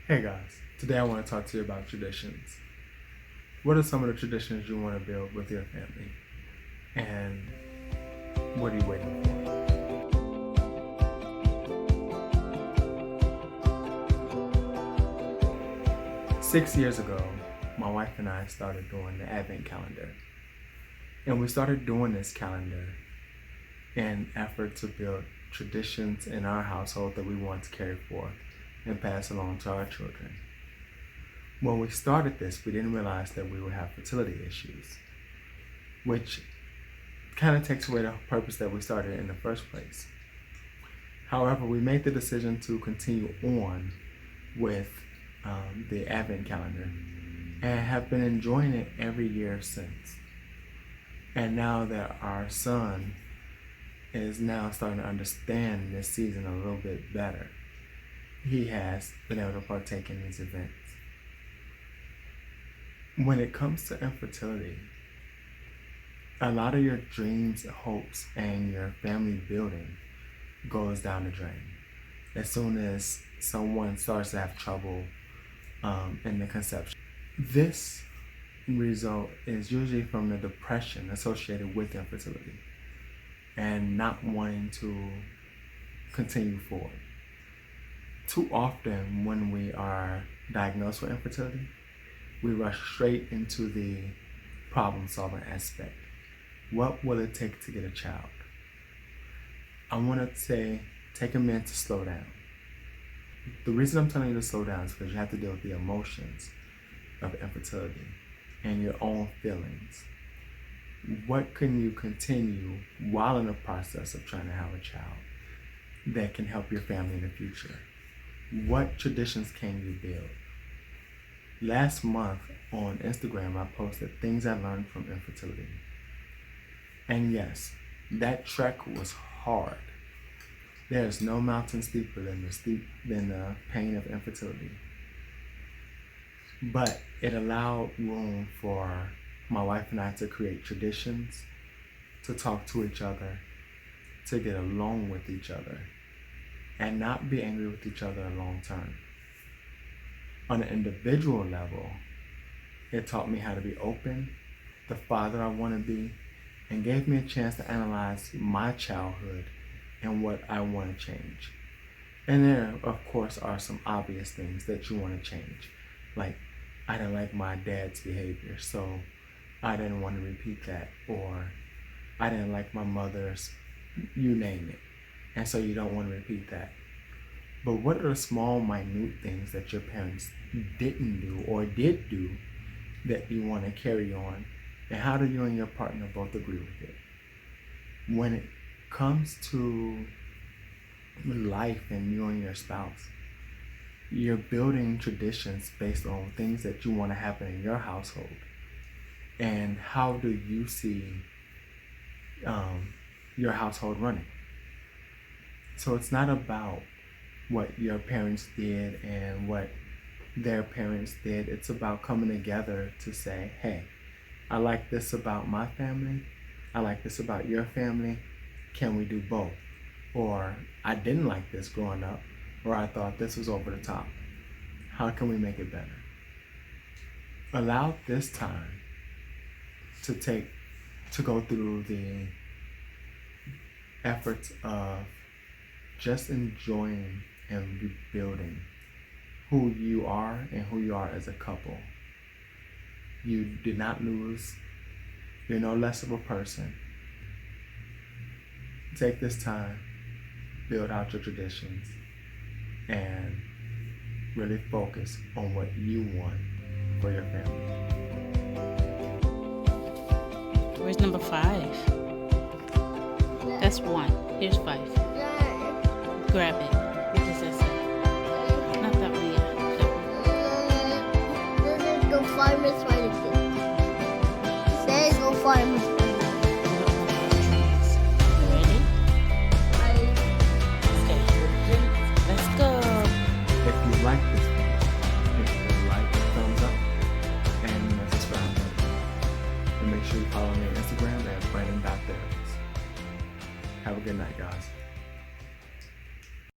Hey guys, today I want to talk to you about traditions. What are some of the traditions you want to build with your family? And what are you waiting for? 6 years ago, my wife and I started doing the Advent calendar. And we started doing this calendar in an effort to build traditions in our household that we want to carry forth and pass along to our children. When we started this, we didn't realize that we would have fertility issues, which kind of takes away the purpose that we started in the first place. However, we made the decision to continue on with the Advent calendar and have been enjoying it every year since. And now that our son is now starting to understand this season a little bit better, he has been able to partake in these events. When it comes to infertility, a lot of your dreams, hopes, and your family building goes down the drain as soon as someone starts to have trouble in the conception. This result is usually from the depression associated with infertility and not wanting to continue forward. Too often when we are diagnosed with infertility, we rush straight into the problem-solving aspect. What will it take to get a child? I want to say, take a minute to slow down. The reason I'm telling you to slow down is because you have to deal with the emotions of infertility and your own feelings. What can you continue while in the process of trying to have a child that can help your family in the future? What traditions can you build? Last month on Instagram, I posted things I learned from infertility. And yes, that trek was hard. There is no mountain steeper than the pain of infertility. But it allowed room for my wife and I to create traditions, to talk to each other, to get along with each other, and not be angry with each other long term. On an individual level, it taught me how to be open, the father I want to be, and gave me a chance to analyze my childhood and what I want to change. And there, of course, are some obvious things that you want to change. Like, I didn't like my dad's behavior, so I didn't want to repeat that. Or I didn't like my mother's, you name it. And so you don't want to repeat that. But what are the small, minute things that your parents didn't do or did do that you want to carry on? And how do you and your partner both agree with it? When it comes to life and you and your spouse, you're building traditions based on things that you want to happen in your household. And how do you see your household running? So it's not about what your parents did and what their parents did. It's about coming together to say, hey, I like this about my family. I like this about your family. Can we do both? Or I didn't like this growing up, or I thought this was over the top. How can we make it better? Allow this time to go through the efforts of just enjoying and rebuilding who you are and who you are as a couple. You did not lose. You're no less of a person. Take this time, build out your traditions, and really focus on what you want for your family. Where's number 5? That's 1. Here's 5. Grab it.